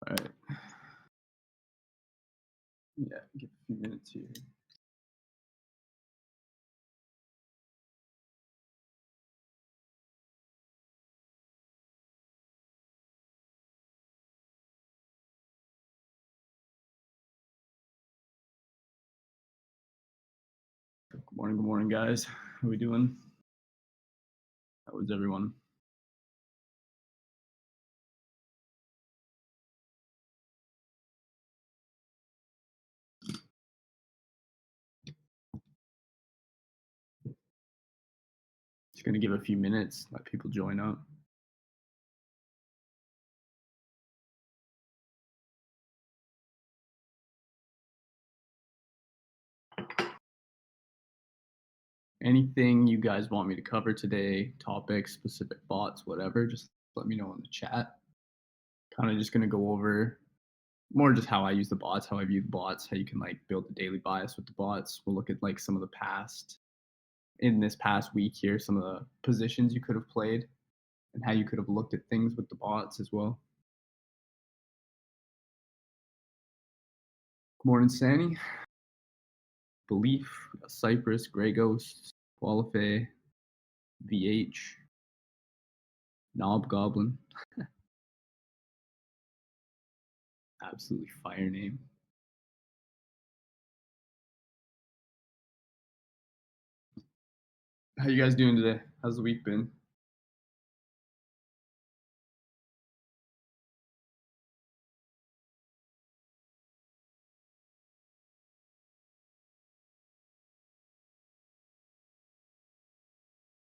All right. Yeah, give a few minutes here. Good morning, guys. How we doing? How is everyone? Just gonna give a few minutes, let people join up. Anything you guys want me to cover today, topics, specific bots, whatever, just let me know in the chat. Kind of just gonna go over more just how I use the bots, how I view the bots, how you can like build a daily bias with the bots. We'll look at like some of the past in this past week here, some of the positions you could have played and how you could have looked at things with the bots as well. Good morning, Sandy. Belief, Cypress, Grey Ghost, Qualify, VH, Knob Goblin. Absolutely fire name. How you guys doing today? How's the week been?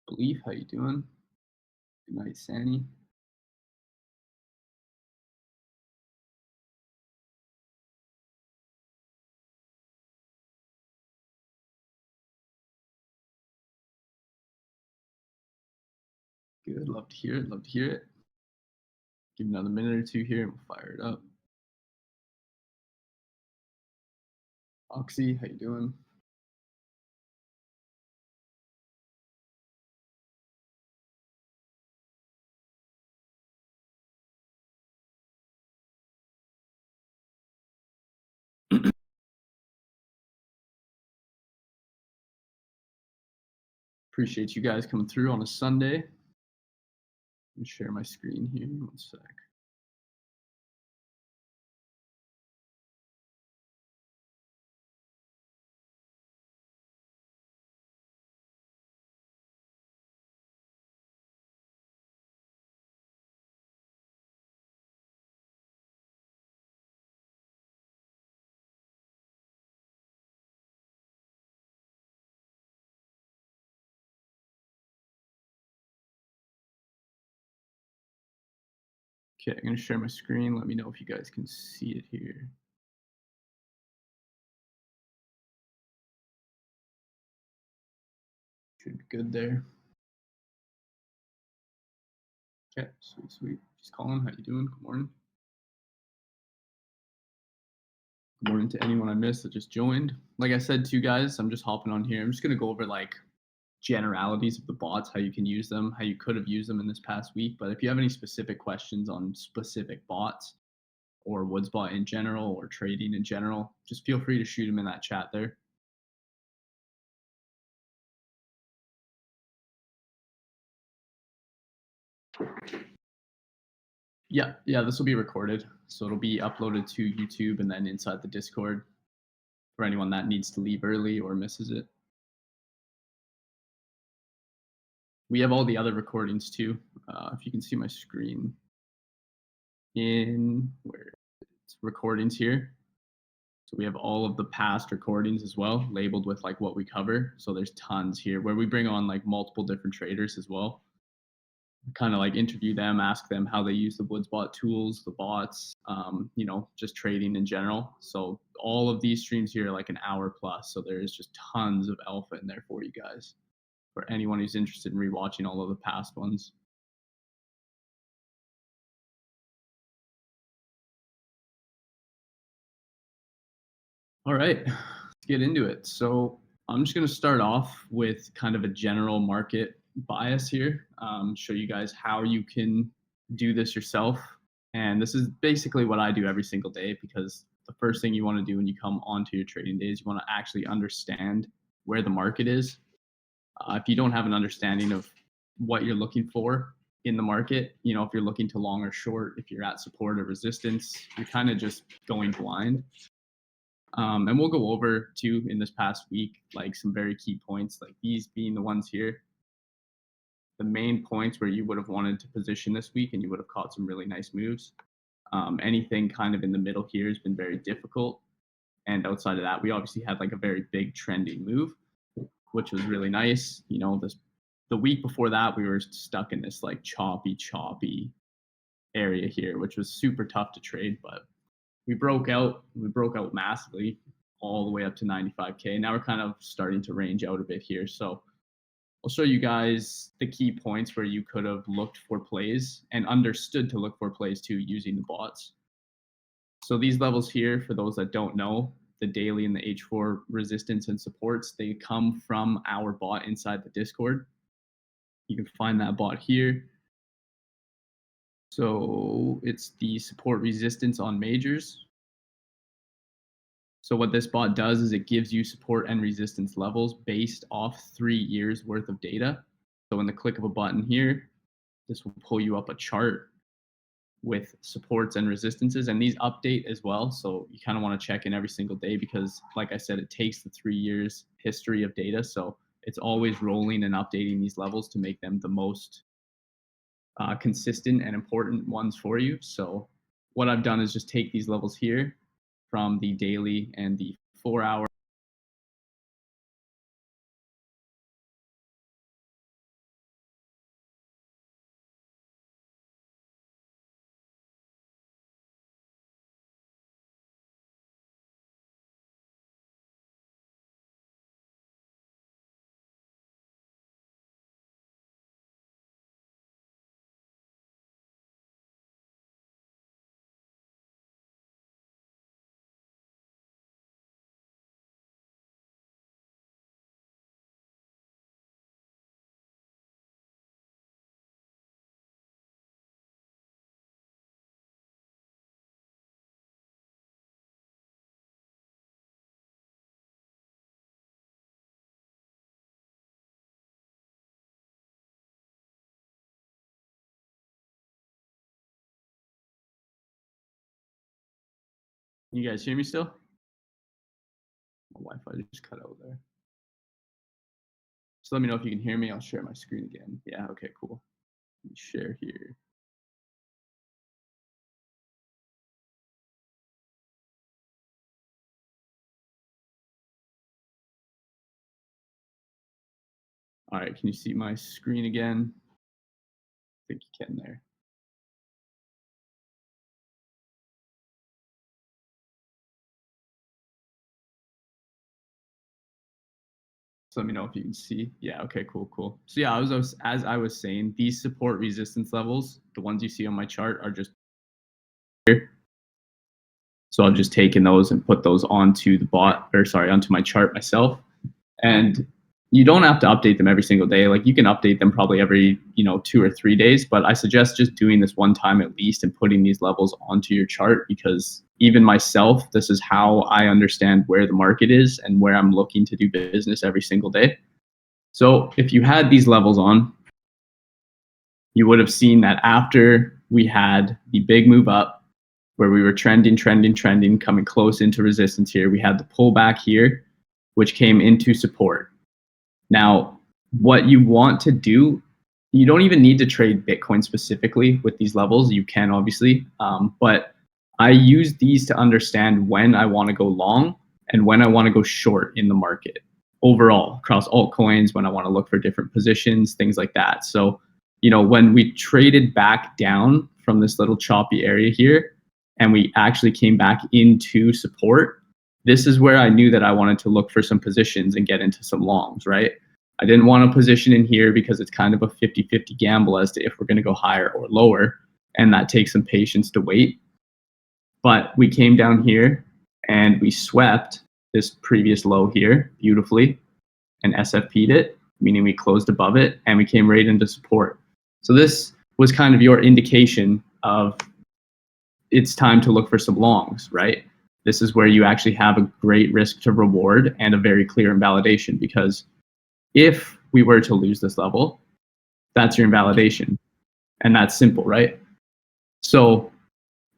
Belief, how you doing? Good night, Sandy. Good, love to hear it, love to hear it. Give another minute or two here and we'll fire it up. Oxy, how you doing? Appreciate you guys coming through on a Sunday. Let me share my screen here, 1 sec. Okay, I'm gonna share my screen. Let me know if you guys can see it here. Should be good there. Okay, sweet. Just Colin, how you doing? Good morning. Good morning to anyone I missed that just joined. Like I said to you guys, I'm just hopping on here. I'm just gonna go over like generalities of the bots, how you can use them, how you could have used them in this past week. But if you have any specific questions on specific bots or Woodsbot in general or trading in general, just feel free to shoot them in that chat there. Yeah, this will be recorded. So it'll be uploaded to YouTube and then inside the Discord for anyone that needs to leave early or misses it. We have all the other recordings too. If you can see my screen in where it's recordings here. So we have all of the past recordings as well, labeled with like what we cover. So there's tons here where we bring on like multiple different traders as well. Kind of like interview them, ask them how they use the Woodsbot tools, the bots, just trading in general. So all of these streams here are like an hour plus. So there is just tons of alpha in there for you guys, for anyone who's interested in rewatching all of the past ones. All right, let's get into it. So I'm just going to start off with kind of a general market bias here, show you guys how you can do this yourself. And this is basically what I do every single day, because the first thing you want to do when you come onto your trading days, you want to actually understand where the market is. If you don't have an understanding of what you're looking for in the market, if you're looking to long or short, if you're at support or resistance, you're kind of just going blind. And we'll go over too in this past week, like some very key points, like these being the ones here, the main points where you would have wanted to position this week and you would have caught some really nice moves. Anything kind of in the middle here has been very difficult. And outside of that, we obviously had like a very big trending move, which was really nice. The week before that, we were stuck in this like choppy area here, which was super tough to trade, but we broke out massively all the way up to 95K. Now we're kind of starting to range out a bit here. So I'll show you guys the key points where you could have looked for plays and understood to look for plays too using the bots. So these levels here, for those that don't know, the daily and the H4 resistance and supports, they come from our bot inside the Discord. You can find that bot here. So it's the support resistance on majors. So what this bot does is it gives you support and resistance levels based off 3 years worth of data. So in the click of a button here, this will pull you up a chart with supports and resistances, and these update as well. So you kind of want to check in every single day because, like I said, it takes the 3 years history of data. So it's always rolling and updating these levels to make them the most consistent and important ones for you. So what I've done is just take these levels here from the daily and the 4 hour. You guys hear me still? My Wi-Fi just cut out there. So let me know if you can hear me. I'll share my screen again. Yeah, okay, cool. Let me share here. All right, can you see my screen again? I think you can there. So let me know if you can see. Yeah, okay, cool. So yeah, as I was saying, these support resistance levels, the ones you see on my chart, are just here. So I've just taken those and put those onto the bot, or sorry, onto my chart myself. And you don't have to update them every single day. Like you can update them probably every 2 or 3 days, but I suggest just doing this one time at least and putting these levels onto your chart, because even myself, this is how I understand where the market is and where I'm looking to do business every single day. So if you had these levels on, you would have seen that after we had the big move up where we were trending, coming close into resistance here, we had the pullback here, which came into support. Now, what you want to do, you don't even need to trade Bitcoin specifically with these levels. You can obviously, but I use these to understand when I want to go long and when I want to go short in the market overall across altcoins, when I want to look for different positions, things like that. So, when we traded back down from this little choppy area here and we actually came back into support, this is where I knew that I wanted to look for some positions and get into some longs, right? I didn't want to position in here because it's kind of a 50-50 gamble as to if we're going to go higher or lower, and that takes some patience to wait. But we came down here and we swept this previous low here beautifully and SFP'd it, meaning we closed above it, and we came right into support. So this was kind of your indication of it's time to look for some longs, right? This is where you actually have a great risk to reward and a very clear invalidation, because if we were to lose this level, that's your invalidation. And that's simple, right? So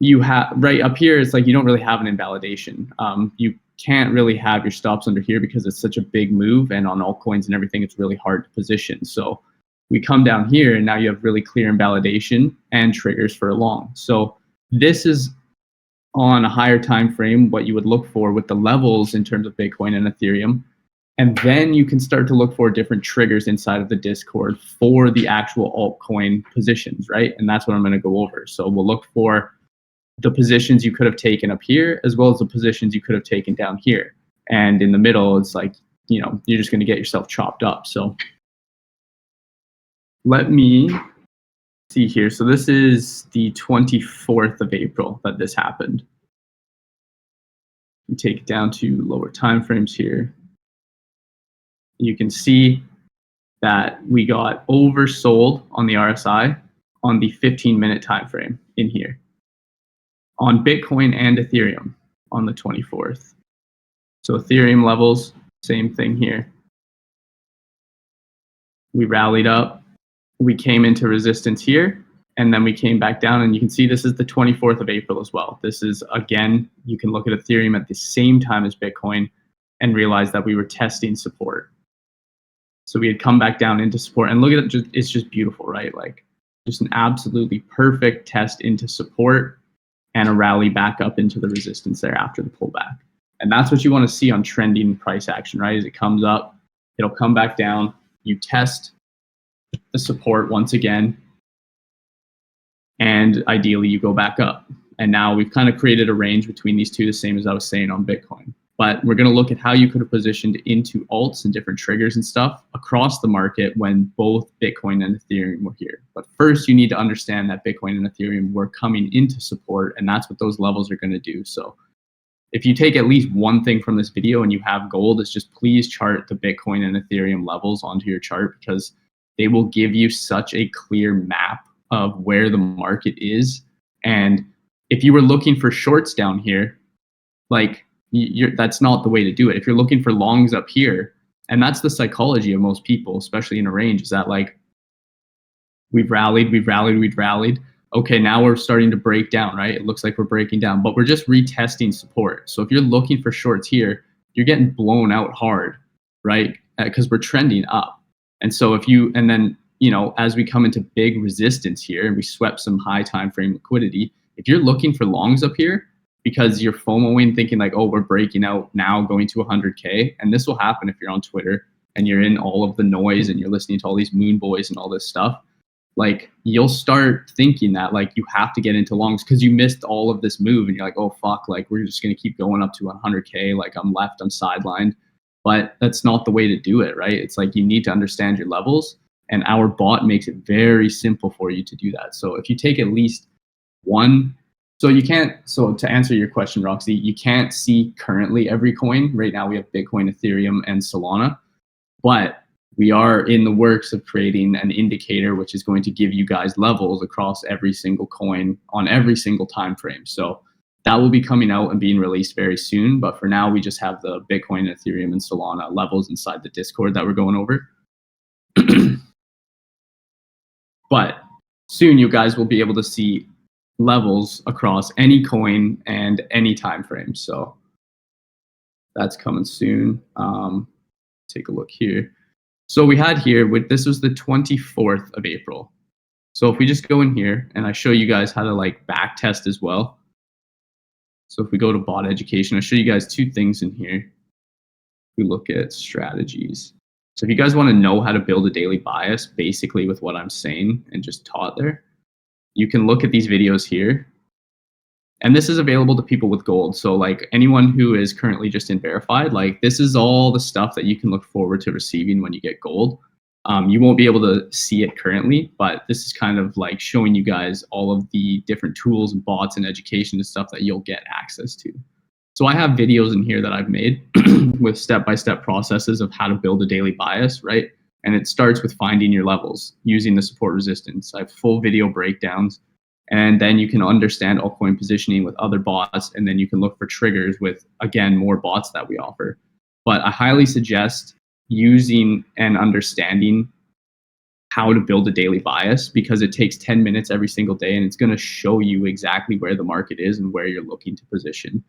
you have right up here, it's like you don't really have an invalidation. You can't really have your stops under here because it's such a big move, and on altcoins and everything, it's really hard to position. So we come down here, and now you have really clear invalidation and triggers for a long. So this is on a higher time frame what you would look for with the levels in terms of Bitcoin and Ethereum. And then you can start to look for different triggers inside of the Discord for the actual altcoin positions, right? And that's what I'm going to go over. So we'll look for the positions you could have taken up here, as well as the positions you could have taken down here. And in the middle, it's like, you know, you're just going to get yourself chopped up. So let me see here. So this is the 24th of April that this happened. You take it down to lower time frames here. You can see that we got oversold on the RSI on the 15-minute time frame in here, on Bitcoin and Ethereum on the 24th. So Ethereum levels, same thing here. We rallied up, we came into resistance here, and then we came back down, and you can see this is the 24th of April as well. This is, again, you can look at Ethereum at the same time as Bitcoin and realize that we were testing support. So we had come back down into support, and look at it, it's just beautiful, right? Like just an absolutely perfect test into support and a rally back up into the resistance there after the pullback. And that's what you want to see on trending price action, right? As it comes up, it'll come back down, you test the support once again, and ideally you go back up. And now we've kind of created a range between these two, the same as I was saying on Bitcoin. But we're going to look at how you could have positioned into alts and different triggers and stuff across the market when both Bitcoin and Ethereum were here. But first, you need to understand that Bitcoin and Ethereum were coming into support, and that's what those levels are going to do. So if you take at least one thing from this video and you have gold, it's just please chart the Bitcoin and Ethereum levels onto your chart, because they will give you such a clear map of where the market is. And if you were looking for shorts down here, like, that's not the way to do it. If you're looking for longs up here, and that's the psychology of most people, especially in a range, is that like we've rallied. Okay, now we're starting to break down, right? It looks like we're breaking down, but we're just retesting support. So if you're looking for shorts here, you're getting blown out hard, right? Because we're trending up. And so if you, and then, you know, as we come into big resistance here and we swept some high time frame liquidity, if you're looking for longs up here, because you're FOMOing thinking like, oh, we're breaking out now, going to 100K. And this will happen if you're on Twitter and you're in all of the noise and you're listening to all these moon boys and all this stuff. Like, you'll start thinking that like you have to get into longs because you missed all of this move, and you're like, oh, fuck, like we're just going to keep going up to 100K. Like I'm sidelined. But that's not the way to do it, right? It's like you need to understand your levels, and our bot makes it very simple for you to do that. So if you take at least one, so to answer your question, Roxy, you can't see currently every coin. Right now we have Bitcoin, Ethereum, and Solana, but we are in the works of creating an indicator which is going to give you guys levels across every single coin on every single time frame. So that will be coming out and being released very soon. But for now, we just have the Bitcoin, Ethereum, and Solana levels inside the Discord that we're going over. But soon you guys will be able to see levels across any coin and any time frame. So that's coming soon. Take a look here. So we had here, this was the 24th of April. So if we just go in here and I show you guys how to like back test as well. So if we go to bot education, I'll show you guys two things in here. We look at strategies. So if you guys want to know how to build a daily bias, basically with what I'm saying and just taught there, you can look at these videos here. And this is available to people with gold. So like anyone who is currently just in verified, like this is all the stuff that you can look forward to receiving when you get gold. You won't be able to see it currently, but this is kind of like showing you guys all of the different tools and bots and education and stuff that you'll get access to. So I have videos in here that I've made with step-by-step processes of how to build a daily bias, right? And it starts with finding your levels using the support resistance. I have full video breakdowns And then you can understand altcoin positioning with other bots, and then you can look for triggers with, again, more bots that we offer. But I highly suggest using and understanding how to build a daily bias, because it takes 10 minutes every single day and it's going to show you exactly where the market is and where you're looking to position.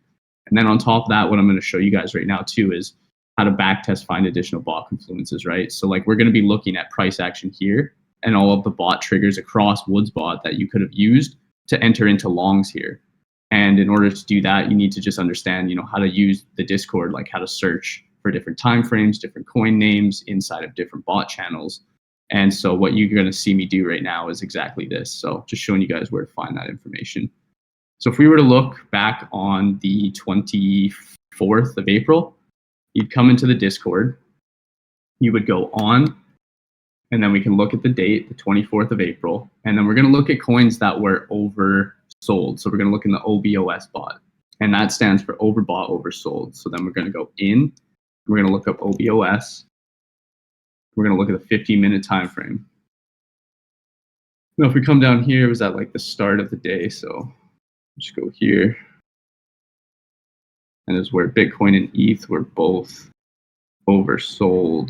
And then on top of that, what I'm going to show you guys right now too is how to backtest find additional bot confluences, right? So like we're going to be looking at price action here and all of the bot triggers across Woodsbot that you could have used to enter into longs here. And in order to do that, you need to just understand, how to use the Discord, like how to search for different time frames, different coin names inside of different bot channels. And so what you're going to see me do right now is exactly this. So just showing you guys where to find that information. So if we were to look back on the 24th of April, you'd come into the Discord, you would go on, and then we can look at the date, the 24th of April, and then we're going to look at coins that were oversold. So we're going to look in the OBOS bot, and that stands for overbought, oversold. So then we're going to go in, we're going to look up OBOS, we're going to look at the 15-minute time frame. Now, if we come down here, it was at like the start of the day. So just go here. And is where Bitcoin and ETH were both oversold.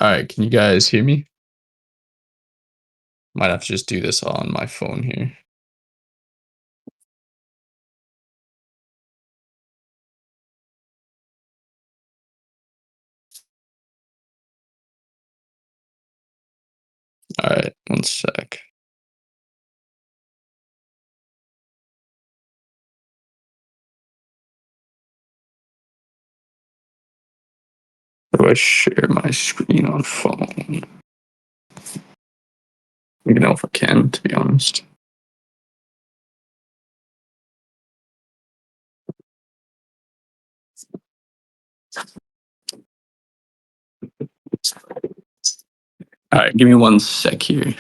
All right, can you guys hear me? Might have to just do this on my phone here. All right, one sec. How do I share my screen on phone? I don't know if I can, to be honest. All right, give me one sec here.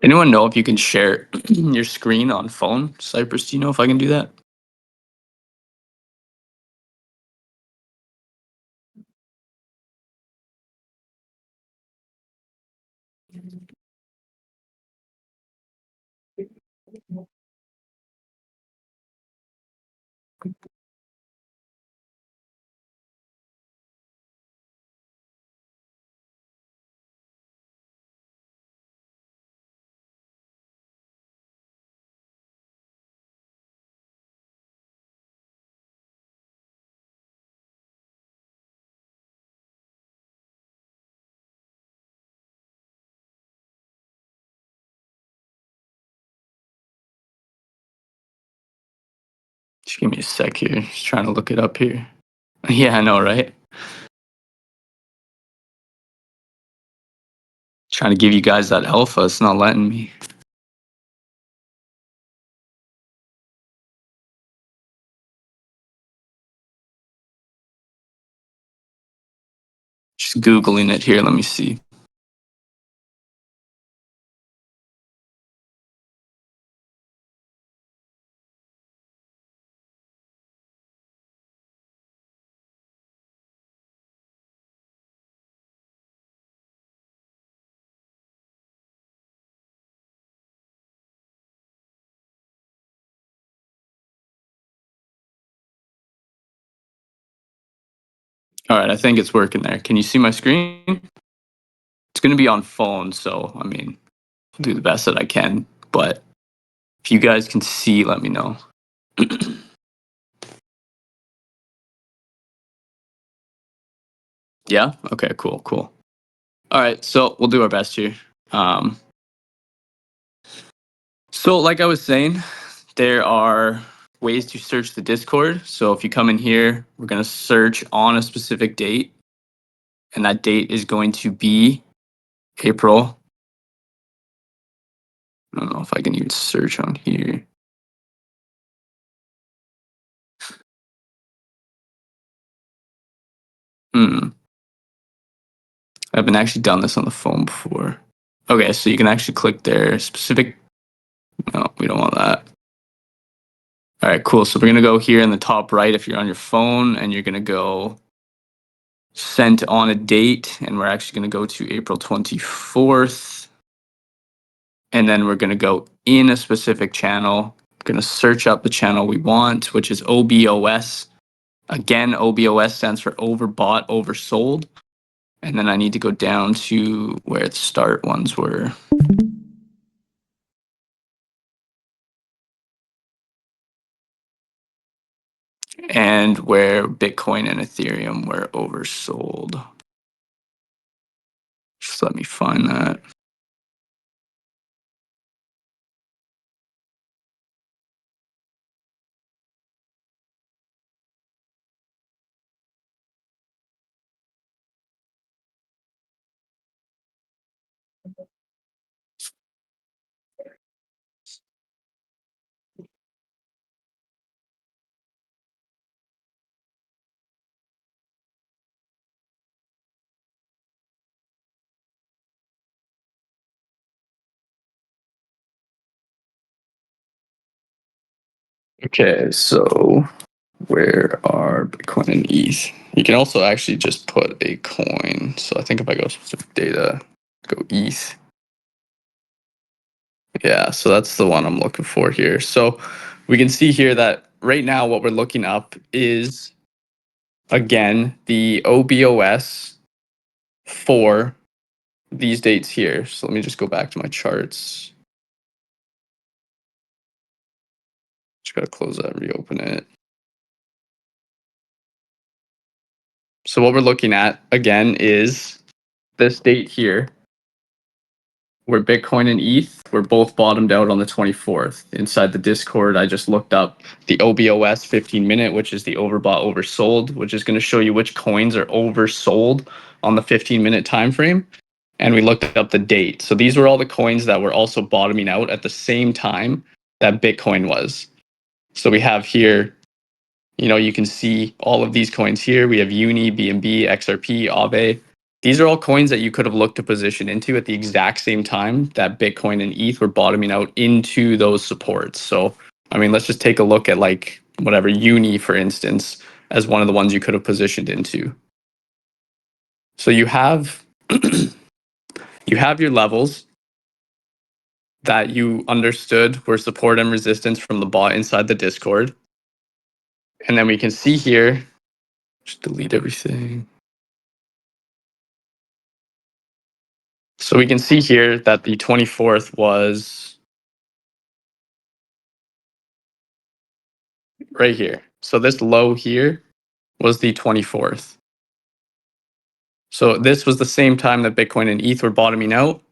Anyone know if you can share your screen on phone? Cypress, do you know if I can do that? Just give me a sec here. Just trying to look it up here. Yeah, I know, right? Trying to give you guys that alpha. It's not letting me. Just Googling it here. Let me see. All right, I think it's working there. Can you see my screen? It's going to be on phone, so I mean, I'll do the best that I can. But if you guys can see, let me know. Yeah? Okay, cool, cool. All right, so we'll do our best here. So like I was saying, there are ways to search the Discord. So if you come in here, we're going to search on a specific date. And that date is going to be April. I don't know if I can even search on here. I haven't actually done this on the phone before. Okay, so you can actually click there, specific. No, we don't want that. All right, cool. So we're going to go here in the top right if you're on your phone, and you're going to go sent on a date, and we're actually going to go to April 24th. And then we're going to go in a specific channel. We're going to search up the channel we want, which is OBOS. Again, OBOS stands for overbought, oversold. And then I need to go down to where the start ones were. And where Bitcoin and Ethereum were oversold. Just let me find that. Okay, so where are Bitcoin and ETH? You can also actually just put a coin. So I think if I go specific data, go ETH. Yeah, so that's the one I'm looking for here. So we can see here that right now what we're looking up is, again, the OBOS for these dates here. So let me just go back to my charts. Just got to close that and reopen it. So what we're looking at, again, is this date here, where Bitcoin and ETH were both bottomed out on the 24th. Inside the Discord, I just looked up the OBOS 15-minute, which is the overbought, oversold, which is going to show you which coins are oversold on the 15-minute time frame. And we looked up the date. So these were all the coins that were also bottoming out at the same time that Bitcoin was. So we have here, you can see all of these coins here. We have Uni, BNB, XRP, Aave. These are all coins that you could have looked to position into at the exact same time that Bitcoin and ETH were bottoming out into those supports. So, I mean, let's just take a look at like whatever Uni, for instance, as one of the ones you could have positioned into. So you have you have your levels that you understood were support and resistance from the bot inside the Discord. And then we can see here, just delete everything. So we can see here that the 24th was right here. So this low here was the 24th. So this was the same time that Bitcoin and ETH were bottoming out.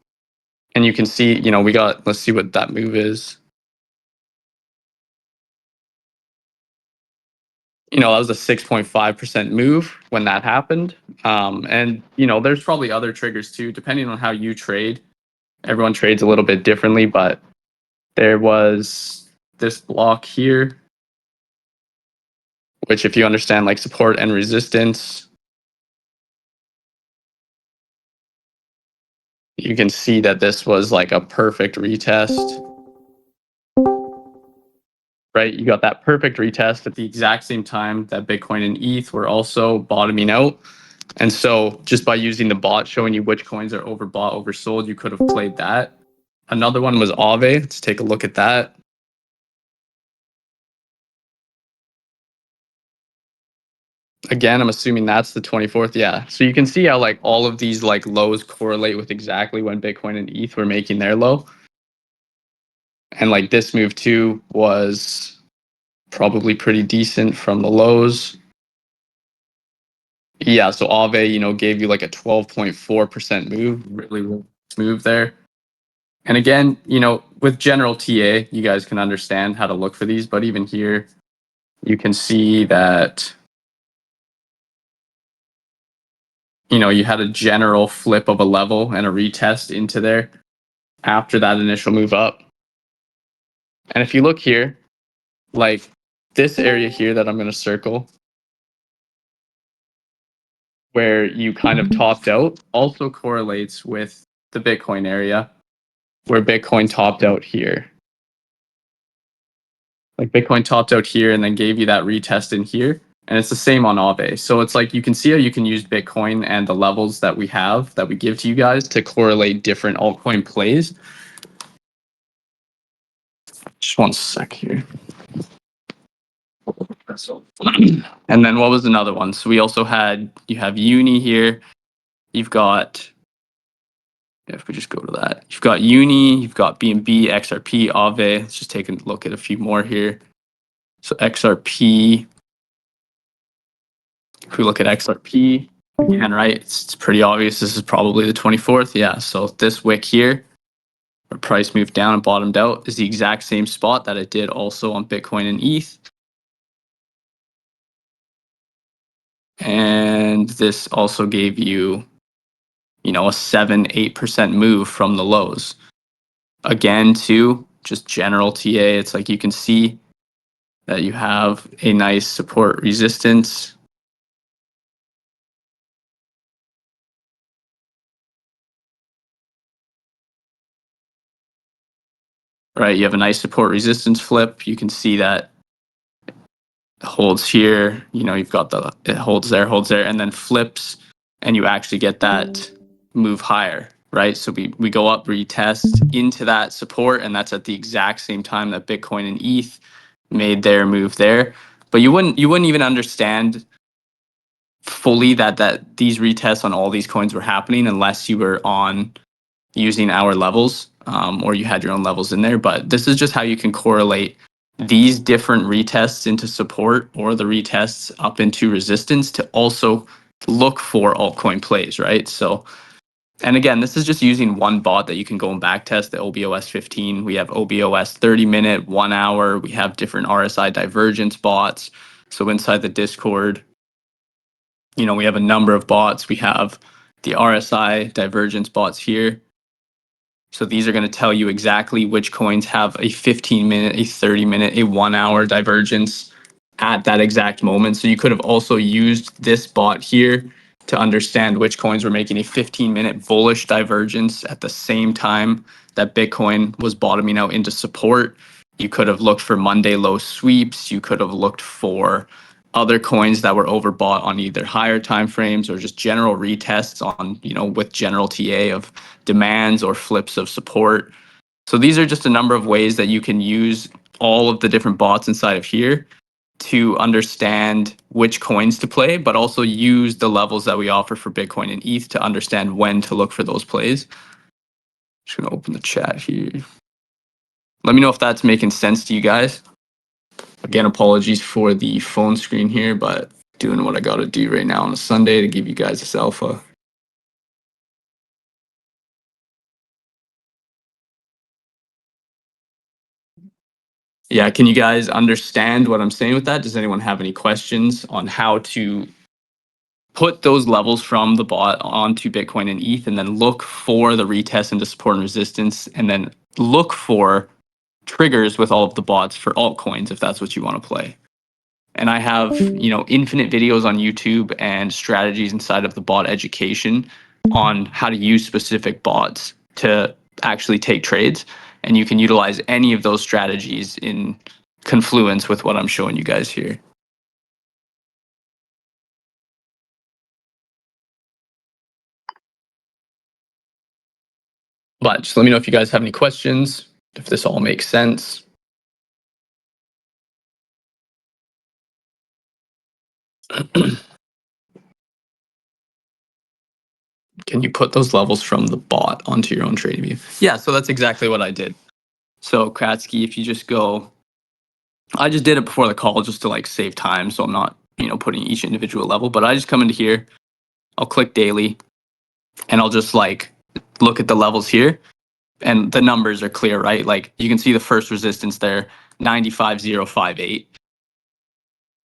And you can see, let's see what that move is. That was a 6.5% move when that happened. And, there's probably other triggers too, depending on how you trade. Everyone trades a little bit differently, but there was this block here, which if you understand like support and resistance, you can see that this was like a perfect retest. Right? You got that perfect retest at the exact same time that Bitcoin and ETH were also bottoming out. And so just by using the bot showing you which coins are overbought, oversold, you could have played that. Another one was Aave. Let's take a look at that. Again, I'm assuming that's the 24th. Yeah. So you can see how like all of these like lows correlate with exactly when Bitcoin and ETH were making their low. And like this move too was probably pretty decent from the lows. Yeah, so Aave, gave you like a 12.4% move, really move there. And again, with general TA, you guys can understand how to look for these, but even here, you can see that, you had a general flip of a level and a retest into there after that initial move up. And if you look here, like this area here that I'm going to circle, where you kind of topped out, also correlates with the Bitcoin area, where Bitcoin topped out here. Like Bitcoin topped out here and then gave you that retest in here. And it's the same on Aave. So it's like you can see how you can use Bitcoin and the levels that we have that we give to you guys to correlate different altcoin plays. Just one sec here. And then what was another one? So we also you have Uni here. You've got, if we just go to that, you've got Uni, you've got BNB, XRP, Aave. Let's just take a look at a few more here. So XRP, if we look at XRP, again, right, it's pretty obvious this is probably the 24th. Yeah, so this wick here, where price moved down and bottomed out, is the exact same spot that it did also on Bitcoin and ETH. And this also gave you, a 7-8% move from the lows. Again, too, just general TA, it's like you can see that you have a nice support resistance. Right, you have a nice support resistance flip. You can see that holds here, you've got it holds there, and then flips, and you actually get that move higher, right? So we go up, retest into that support, and that's at the exact same time that Bitcoin and ETH made their move there. But you wouldn't even understand fully that these retests on all these coins were happening unless you were on using our levels, or you had your own levels in there. But this is just how you can correlate these different retests into support or the retests up into resistance to also look for altcoin plays, right? So, and again, this is just using one bot that you can go and back test, the OBOS 15. We have OBOS 30-minute, 1 hour. We have different RSI divergence bots. So inside the Discord, we have a number of bots. We have the RSI divergence bots here. So these are going to tell you exactly which coins have a 15-minute, a 30-minute, a 1 hour divergence at that exact moment. So you could have also used this bot here to understand which coins were making a 15-minute bullish divergence at the same time that Bitcoin was bottoming out into support. You could have looked for Monday low sweeps. You could have looked for other coins that were overbought on either higher time frames or just general retests on, with general TA of demands or flips of support. So these are just a number of ways that you can use all of the different bots inside of here to understand which coins to play, but also use the levels that we offer for Bitcoin and ETH to understand when to look for those plays. Just gonna open the chat here. Let me know if that's making sense to you guys. Again, apologies for the phone screen here, but doing what I gotta do right now on a Sunday to give you guys this alpha. Yeah, can you guys understand what I'm saying with that? Does anyone have any questions on how to put those levels from the bot onto Bitcoin and ETH and then look for the retest into support and resistance and then look for triggers with all of the bots for altcoins if that's what you want to play? And I have, infinite videos on YouTube and strategies inside of the bot education on how to use specific bots to actually take trades. And you can utilize any of those strategies in confluence with what I'm showing you guys here. But just let me know if you guys have any questions, if this all makes sense. Can you put those levels from the bot onto your own trading view? Yeah, so that's exactly what I did. So Kratsky, if you just go, I just did it before the call just to like save time, so I'm not, putting each individual level, but I just come into here, I'll click daily, and I'll just like look at the levels here, and the numbers are clear, right? Like you can see the first resistance there, 95.058.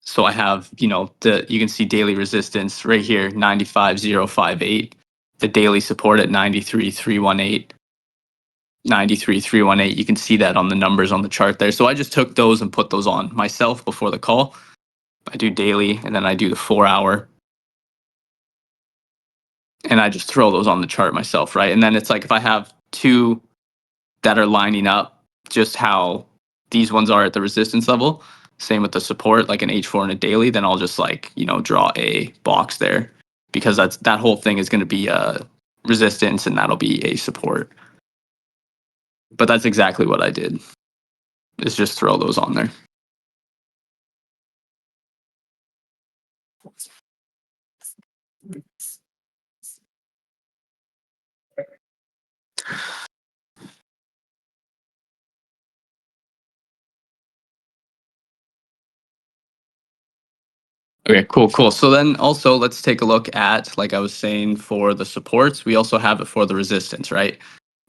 So I have, you can see daily resistance right here, 95.058. The daily support at 93.318. 93.318. You can see that on the numbers on the chart there. So I just took those and put those on myself before the call. I do daily and then I do the 4-hour. And I just throw those on the chart myself, right? And then it's like if I have two that are lining up just how these ones are at the resistance level, same with the support, like an H4 and a daily, then I'll just like, draw a box there because that whole thing is going to be a resistance and that'll be a support. But that's exactly what I did, is just throw those on there. Okay, cool. So then also let's take a look at, like I was saying, for the supports, we also have it for the resistance, right?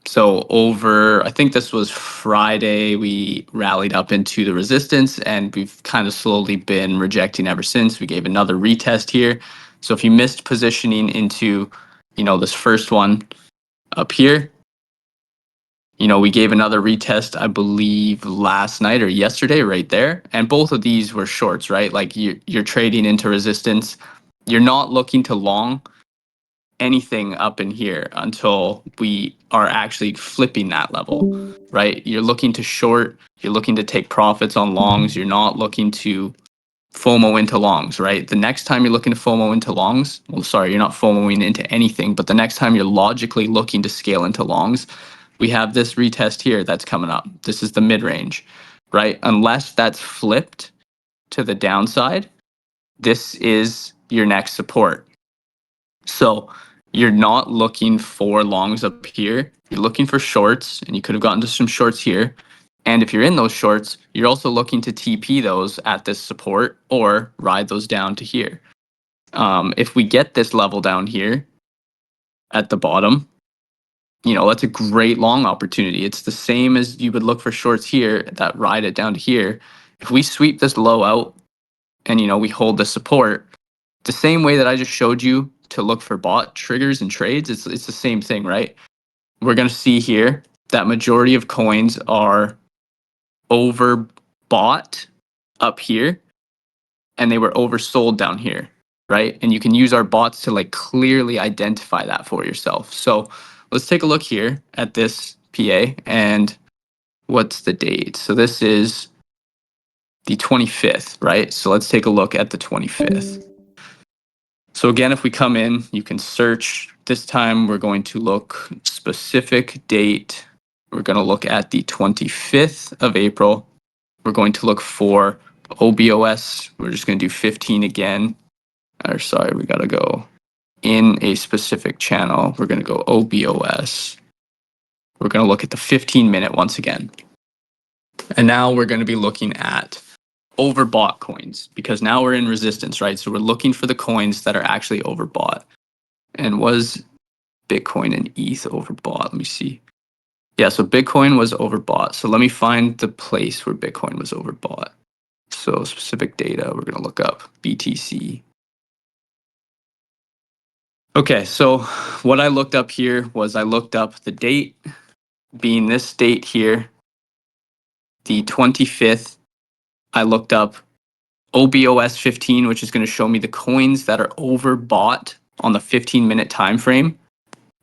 So I think this was Friday, we rallied up into the resistance and we've kind of slowly been rejecting ever since. We gave another retest here. So if you missed positioning into, this first one up here, we gave another retest, I believe, last night or yesterday right there. And both of these were shorts, right? Like you're trading into resistance. You're not looking to long anything up in here until we are actually flipping that level, right? You're looking to short, you're looking to take profits on longs. You're not looking to FOMO into longs, right? The next time you're looking to FOMO into longs, well, sorry, you're not FOMOing into anything, but the next time you're logically looking to scale into longs, we have this retest here that's coming up. This is the mid-range, right? Unless that's flipped to the downside, this is your next support. So you're not looking for longs up here. You're looking for shorts, and you could have gotten to some shorts here. And if you're in those shorts, you're also looking to TP those at this support or ride those down to here. If we get this level down here at the bottom, that's a great long opportunity. It's the same as you would look for shorts here that ride it down to here. If we sweep this low out and, we hold the support, the same way that I just showed you to look for bot triggers and trades, it's the same thing, right? We're going to see here that majority of coins are overbought up here and they were oversold down here, right? And you can use our bots to like clearly identify that for yourself. So let's take a look here at this PA and what's the date? So this is the 25th, right? So let's take a look at the 25th. So again, if we come in, you can search. This time we're going to look specific date. We're going to look at the 25th of April. We're going to look for OBOS. We're just going to do 15 again. Or sorry, we got to go in a specific channel. We're going to go OBOS. We're going to look at the 15-minute once again. And now we're going to be looking at overbought coins because now we're in resistance, right? So we're looking for the coins that are actually overbought. And was Bitcoin and ETH overbought? Let me see. Yeah, so Bitcoin was overbought. So let me find the place where Bitcoin was overbought. So specific data, we're going to look up BTC. Okay, so what I looked up here was I looked up the date being this date here, the 25th. I looked up OBOS 15, which is going to show me the coins that are overbought on the 15-minute time frame.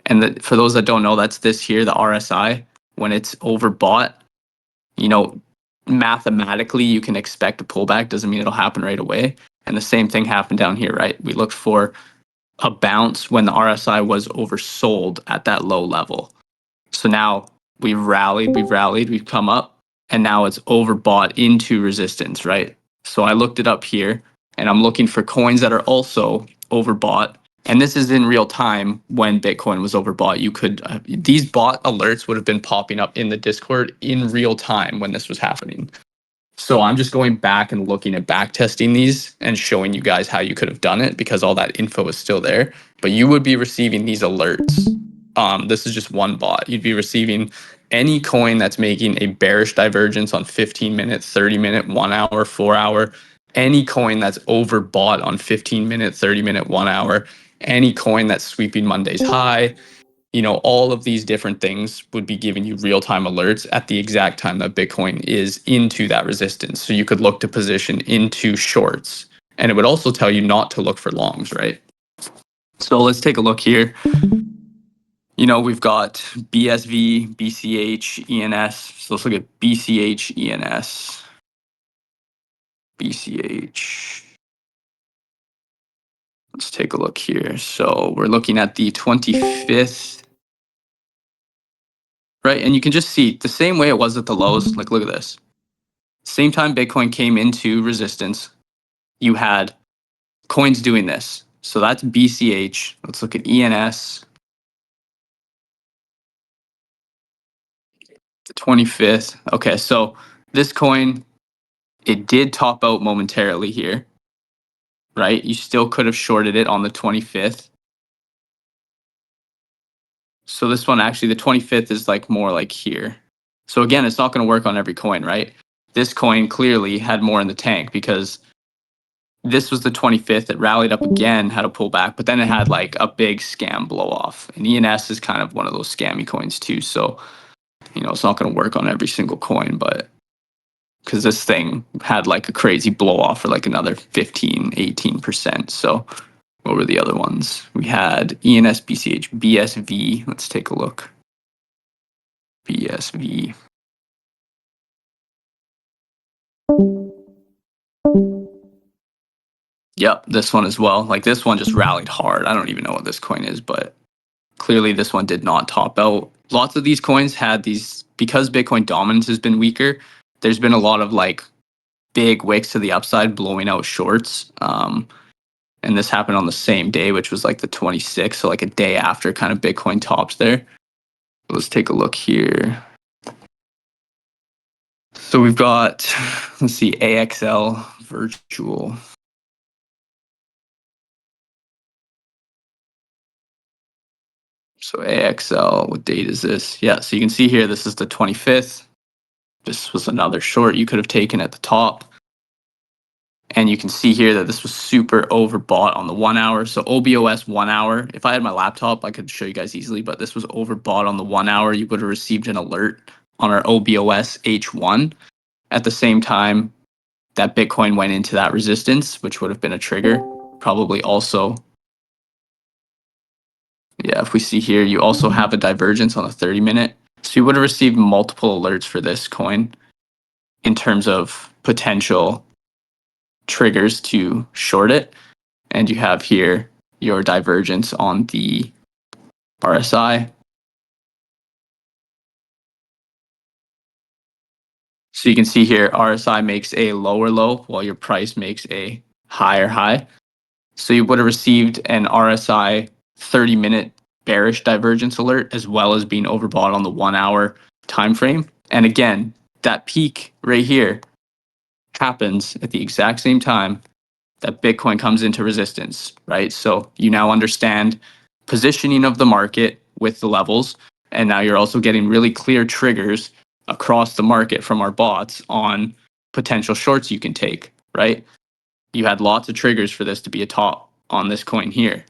And for those that don't know, that's this here, the RSI. When it's overbought, mathematically you can expect a pullback. Doesn't mean it'll happen right away. And the same thing happened down here, right? We looked for a bounce when the RSI was oversold at that low level. So now we've rallied, we've come up, and now it's overbought into resistance, right? So I looked it up here, and I'm looking for coins that are also overbought And this is in real time when Bitcoin was overbought. You could, these bot alerts would have been popping up in the Discord in real time when this was happening. So I'm just going back and looking at back testing these and showing you guys how you could have done it because all that info is still there. But you would be receiving these alerts. This is just one bot. You'd be receiving any coin that's making a bearish divergence on 15-minute, 30-minute, 1 hour, 4 hour, any coin that's overbought on 15-minute, 30-minute, 1 hour, any coin that's sweeping Monday's high, all of these different things would be giving you real-time alerts at the exact time that Bitcoin is into that resistance. So you could look to position into shorts. And it would also tell you not to look for longs, right? So let's take a look here. We've got BSV, BCH, ENS. So let's look at BCH, ENS, BCH. Let's take a look here. So we're looking at the 25th. Right, and you can just see the same way it was at the lows. Like, look at this. Same time Bitcoin came into resistance, you had coins doing this. So that's BCH. Let's look at ENS. The 25th. Okay, so this coin, it did top out momentarily here, right? You still could have shorted it on the 25th. So this one, actually, the 25th is like more like here. So again, it's not going to work on every coin, right? This coin clearly had more in the tank because this was the 25th. It rallied up again, had a pullback, but then it had like a big scam blow off. And ENS is kind of one of those scammy coins too. So, it's not going to work on every single coin, but because this thing had like a crazy blow off for like another 15, 18%. So, what were the other ones? We had ENS, BCH, BSV. Let's take a look. BSV. Yep, this one as well. Like this one just rallied hard. I don't even know what this coin is, but clearly this one did not top out. Lots of these coins had these, because Bitcoin dominance has been weaker, there's been a lot of like big wicks to the upside blowing out shorts. And this happened on the same day, which was like the 26th. So like a day after kind of Bitcoin tops there. Let's take a look here. So we've got, let's see, AXL virtual. So AXL, what date is this? Yeah, so you can see here, this is the 25th. This was another short you could have taken at the top. And you can see here that this was super overbought on the 1 hour. So OBOS 1 hour, if I had my laptop, I could show you guys easily, but this was overbought on the 1 hour. You would have received an alert on our OBOS H1 at the same time that Bitcoin went into that resistance, which would have been a trigger. Probably also, yeah, if we see here, you also have a divergence on the 30-minute. So you would have received multiple alerts for this coin in terms of potential triggers to short it. And you have here your divergence on the RSI. So you can see here RSI makes a lower low while your price makes a higher high. So you would have received an RSI 30-minute bearish divergence alert as well as being overbought on the 1 hour time frame. And again, that peak right here happens at the exact same time that Bitcoin comes into resistance, right? So you now understand positioning of the market with the levels. And now you're also getting really clear triggers across the market from our bots on potential shorts you can take, right? You had lots of triggers for this to be a top on this coin here.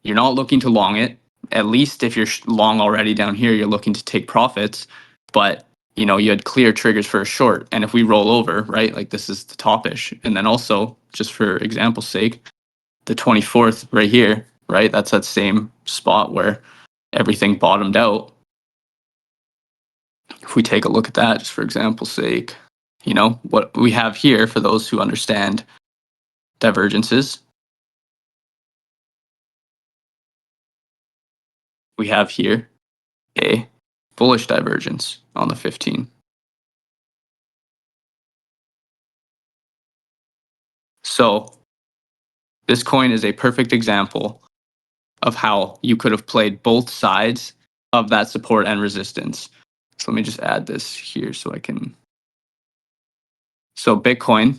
You're not looking to long it. At least if you're long already down here, you're looking to take profits. But you had clear triggers for a short. And if we roll over, right, like this is the topish. And then also, just for example's sake, the 24th right here, right, that's that same spot where everything bottomed out. If we take a look at that, just for example's sake, what we have here for those who understand divergences, we have here a bullish divergence on the 15. So this coin is a perfect example of how you could have played both sides of that support and resistance. So let me just add this here so I can. So Bitcoin,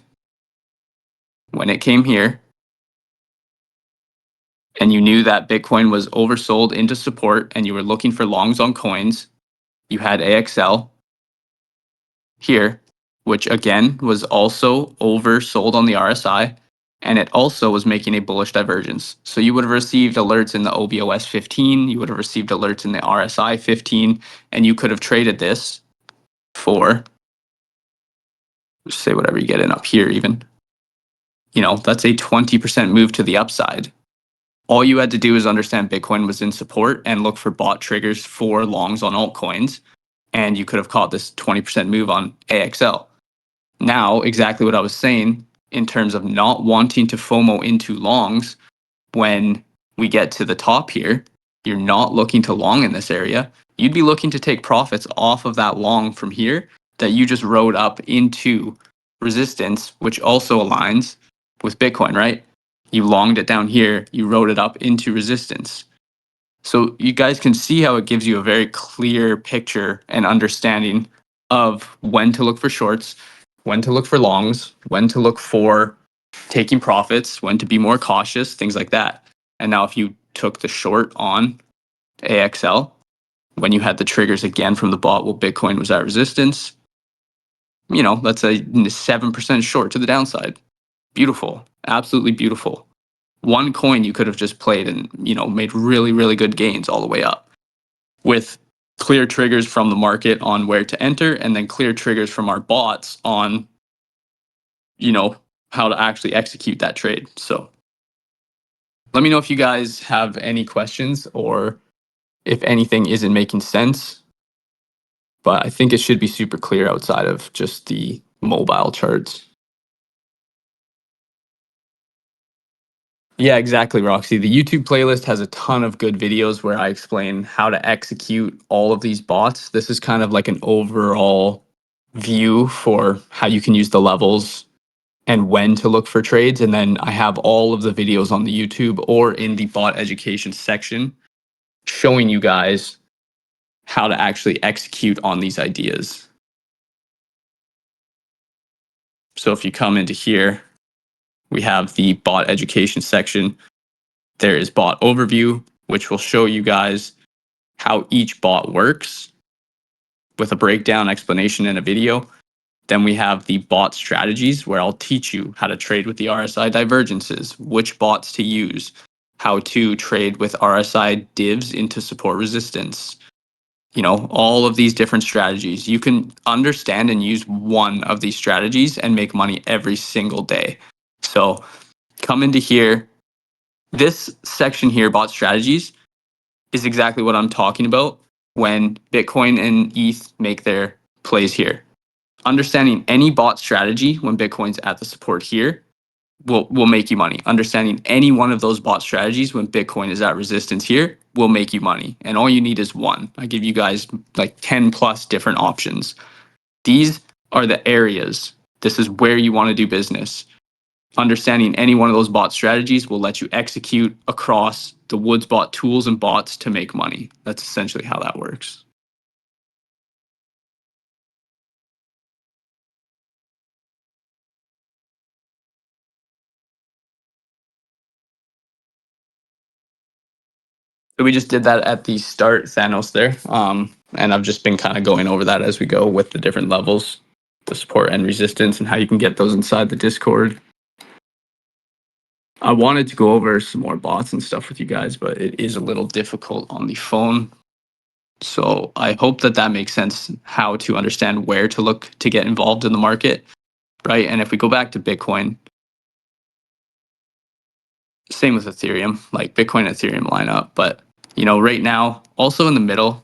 when it came here, and you knew that Bitcoin was oversold into support and you were looking for longs on coins, you had AXL here, which again was also oversold on the RSI, and it also was making a bullish divergence. So you would have received alerts in the OBOS 15, you would have received alerts in the RSI 15, and you could have traded this for, say whatever you get in up here even. You know, that's a 20% move to the upside. All you had to do is understand Bitcoin was in support and look for bot triggers for longs on altcoins, and you could have caught this 20% move on AXL. Now, exactly what I was saying in terms of not wanting to FOMO into longs, when we get to the top here, you're not looking to long in this area. You'd be looking to take profits off of that long from here that you just rode up into resistance, which also aligns with Bitcoin, right? You longed it down here, you rode it up into resistance. So you guys can see how it gives you a very clear picture and understanding of when to look for shorts, when to look for longs, when to look for taking profits, when to be more cautious, things like that. And now if you took the short on AXL, when you had the triggers again from the bot, well, Bitcoin was at resistance, you know, that's a 7% short to the downside. Beautiful, absolutely beautiful. One coin you could have just played and, you know, made really, really good gains all the way up with clear triggers from the market on where to enter, and then clear triggers from our bots on, you know, how to actually execute that trade. So let me know if you guys have any questions or if anything isn't making sense. But I think it should be super clear outside of just the mobile charts. Yeah, exactly, Roxy. The YouTube playlist has a ton of good videos where I explain how to execute all of these bots. This is kind of like an overall view for how you can use the levels and when to look for trades. And then I have all of the videos on the YouTube or in the bot education section showing you guys how to actually execute on these ideas. So if you come into here, we have the bot education section. There is bot overview, which will show you guys how each bot works with a breakdown, explanation, and a video. Then we have the bot strategies, where I'll teach you how to trade with the RSI divergences, which bots to use, how to trade with RSI divs into support resistance. You know, all of these different strategies. You can understand and use one of these strategies and make money every single day. So come into here. This section here, bot strategies, is exactly what I'm talking about when Bitcoin and ETH make their plays here. Understanding any bot strategy when Bitcoin's at the support here will make you money. Understanding any one of those bot strategies when Bitcoin is at resistance here will make you money. And all you need is one. I give you guys like 10 plus different options. These are the areas. This is where you want to do business. Understanding any one of those bot strategies will let you execute across the Woodsbot tools and bots to make money. That's essentially how that works. So we just did that at the start, Thanos there. And I've just been kind of going over that as we go with the different levels, the support and resistance, and how you can get those inside the Discord. I wanted to go over some more bots and stuff with you guys, but it is a little difficult on the phone. So I hope that that makes sense, how to understand where to look to get involved in the market, right? And if we go back to Bitcoin, same with Ethereum, like Bitcoin and Ethereum line up. But, you know, right now, also in the middle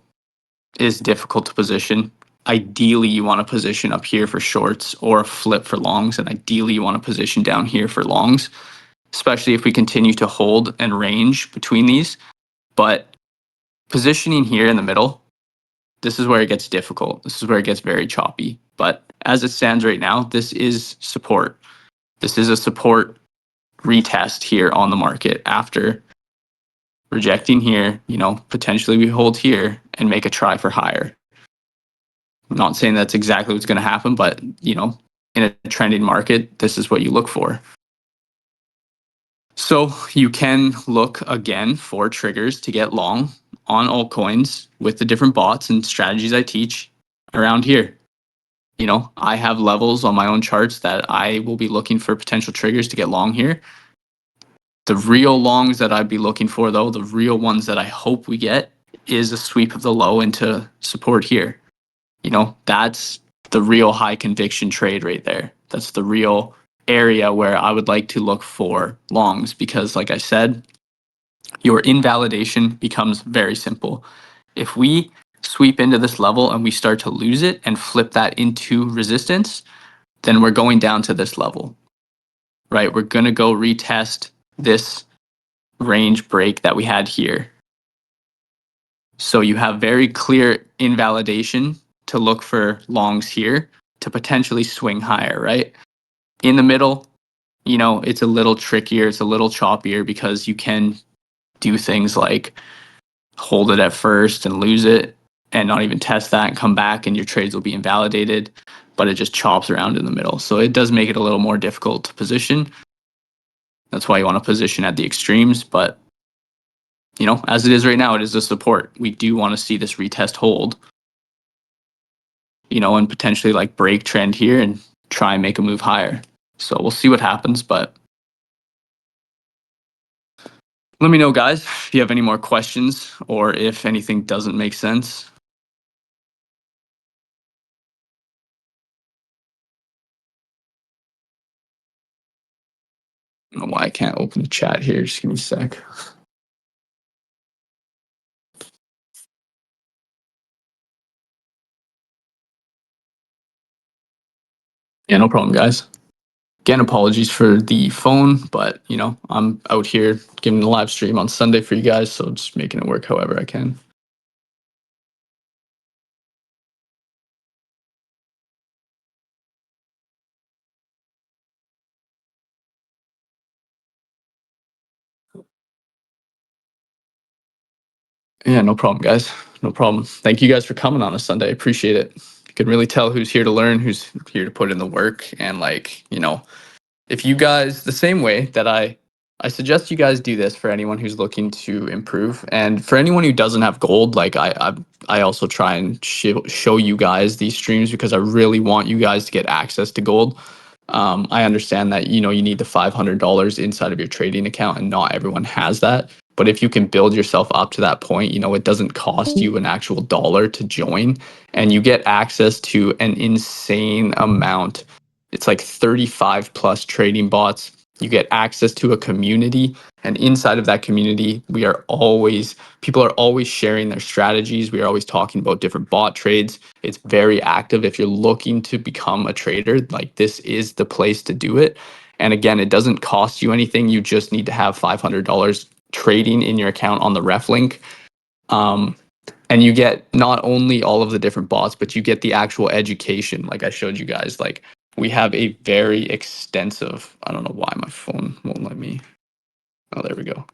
is difficult to position. Ideally, you want to position up here for shorts or a flip for longs. And ideally, you want to position down here for longs, especially if we continue to hold and range between these. But positioning here in the middle, this is where it gets difficult. This is where it gets very choppy. But as it stands right now, this is support. This is a support retest here on the market after rejecting here, potentially we hold here and make a try for higher. I'm not saying that's exactly what's going to happen, but in a trending market, this is what you look for. So you can look again for triggers to get long on altcoins with the different bots and strategies I teach around here. I have levels on my own charts that I will be looking for potential triggers to get long here. The real longs that I'd be looking for, though, the real ones that I hope we get, is a sweep of the low into support here. That's the real high conviction trade right there. That's the real area where I would like to look for longs because, like I said, your invalidation becomes very simple. If we sweep into this level and we start to lose it and flip that into resistance, then we're going down to this level, right? We're going to go retest this range break that we had here. So you have very clear invalidation to look for longs here to potentially swing higher, right? In the middle, it's a little trickier, it's a little choppier because you can do things like hold it at first and lose it and not even test that and come back and your trades will be invalidated, but it just chops around in the middle. So it does make it a little more difficult to position. That's why you want to position at the extremes, but as it is right now, it is a support. We do want to see this retest hold, and potentially like break trend here and try and make a move higher. So we'll see what happens, but let me know, guys, if you have any more questions or if anything doesn't make sense. I don't know why I can't open the chat here. Just give me a sec. Yeah, no problem, guys. Again, apologies for the phone, but I'm out here giving a live stream on Sunday for you guys, so just making it work however I can. Yeah, no problem, guys. No problem. Thank you guys for coming on a Sunday. Appreciate it. You can really tell who's here to learn, who's here to put in the work, and if you guys, the same way that I suggest you guys do this for anyone who's looking to improve, and for anyone who doesn't have gold, like I also try and show you guys these streams because I really want you guys to get access to gold. I understand that you need the $500 inside of your trading account, and not everyone has that. But if you can build yourself up to that point, it doesn't cost you an actual dollar to join, and you get access to an insane amount. It's like 35 plus trading bots. You get access to a community, and inside of that community, people are always sharing their strategies. We are always talking about different bot trades. It's very active. If you're looking to become a trader, like this is the place to do it. And again, it doesn't cost you anything. You just need to have $500 trading in your account on the ref link. And you get not only all of the different bots, but you get the actual education. Like I showed you guys, like we have a very extensive, I don't know why my phone won't let me. Oh, there we go.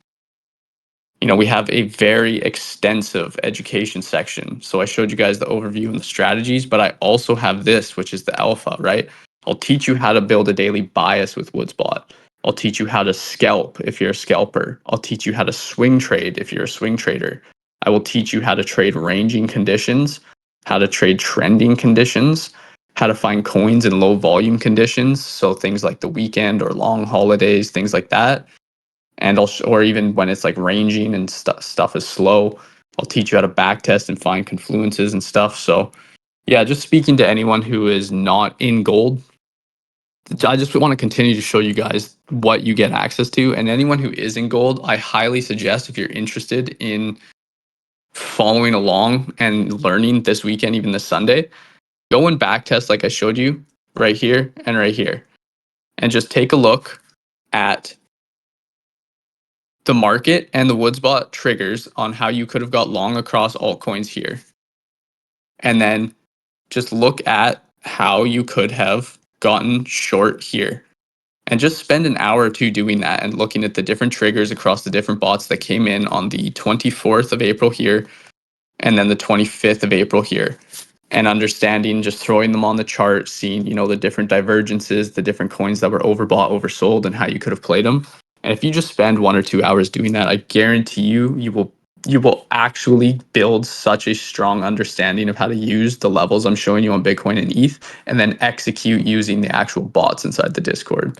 We have a very extensive education section. So I showed you guys the overview and the strategies, but I also have this, which is the alpha, right? I'll teach you how to build a daily bias with Woodsbot. I'll teach you how to scalp if you're a scalper. I'll teach you how to swing trade if you're a swing trader. I will teach you how to trade ranging conditions, how to trade trending conditions, how to find coins in low volume conditions. So things like the weekend or long holidays, things like that. And or even when it's like ranging and stuff is slow, I'll teach you how to back test and find confluences and stuff. So yeah, just speaking to anyone who is not in gold, I just want to continue to show you guys what you get access to. And anyone who is in gold, I highly suggest, if you're interested in following along and learning this weekend, even this Sunday, go and back test like I showed you right here and right here. And just take a look at the market and the Woodsbot triggers on how you could have got long across altcoins here. And then just look at how you could have gotten short here. And just spend an hour or two doing that and looking at the different triggers across the different bots that came in on the 24th of April here and then the 25th of April here, and understanding, just throwing them on the chart, seeing, the different divergences, the different coins that were overbought, oversold, and how you could have played them. And if you just spend 1 or 2 hours doing that, I guarantee you will actually build such a strong understanding of how to use the levels I'm showing you on Bitcoin and ETH, and then execute using the actual bots inside the Discord.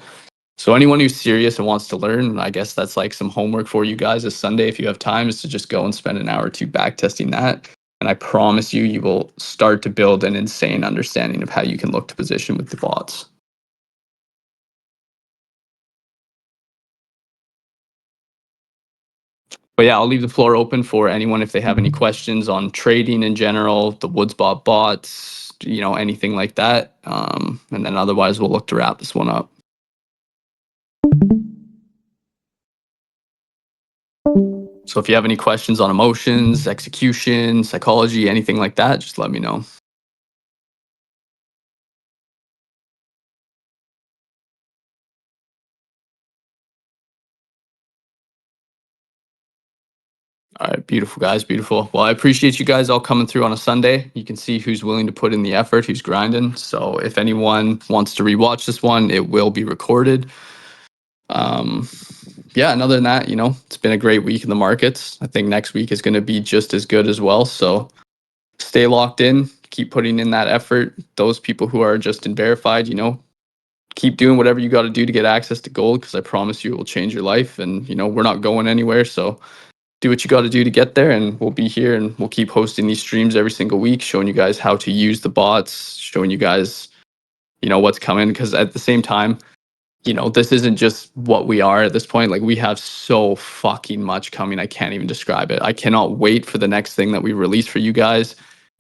So anyone who's serious and wants to learn, I guess that's like some homework for you guys this Sunday, if you have time, is to just go and spend an hour or two back testing that. And I promise you, you will start to build an insane understanding of how you can look to position with the bots. But yeah, I'll leave the floor open for anyone if they have any questions on trading in general, the Woodsbot bots, anything like that. And then otherwise, we'll look to wrap this one up. So if you have any questions on emotions, execution, psychology, anything like that, just let me know. All right, beautiful, guys, beautiful. Well, I appreciate you guys all coming through on a Sunday. You can see who's willing to put in the effort, who's grinding. So if anyone wants to rewatch this one, it will be recorded. Yeah, and other than that, it's been a great week in the markets. I think next week is going to be just as good as well. So stay locked in, keep putting in that effort. Those people who are just in verified, keep doing whatever you got to do to get access to gold, because I promise you it will change your life. And, we're not going anywhere. So do what you got to do to get there, and we'll be here, and we'll keep hosting these streams every single week, showing you guys how to use the bots, showing you guys, what's coming. Because at the same time, this isn't just what we are at this point. Like, we have so fucking much coming. I can't even describe it. I cannot wait for the next thing that we release for you guys.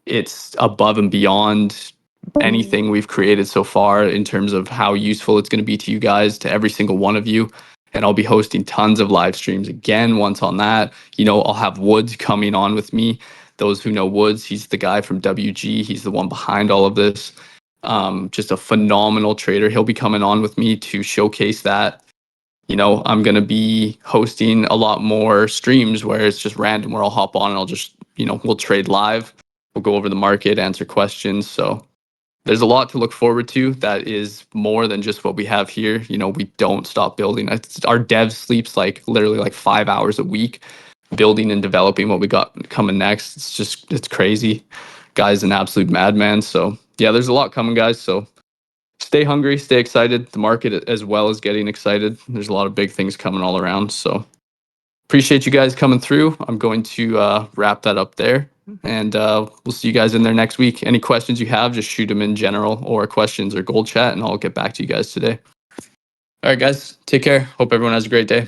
It's above and beyond anything we've created so far in terms of how useful it's going to be to you guys, to every single one of you. And I'll be hosting tons of live streams again once on that. I'll have Woods coming on with me. Those who know Woods, he's the guy from WG. He's the one behind all of this. Just a phenomenal trader. He'll be coming on with me to showcase that. I'm going to be hosting a lot more streams where it's just random, where I'll hop on and I'll just, we'll trade live. We'll go over the market, answer questions. So there's a lot to look forward to. That is more than just what we have here. We don't stop building. Our dev sleeps literally 5 hours a week, building and developing what we got coming next. It's crazy. Guy's an absolute madman. So yeah, there's a lot coming, guys. So stay hungry, stay excited. The market as well is getting excited. There's a lot of big things coming all around. So appreciate you guys coming through. I'm going to wrap that up there, and we'll see you guys in there next week. Any questions you have, just shoot them in general or questions or gold chat, and I'll get back to you guys today. All right, guys, take care. Hope everyone has a great day.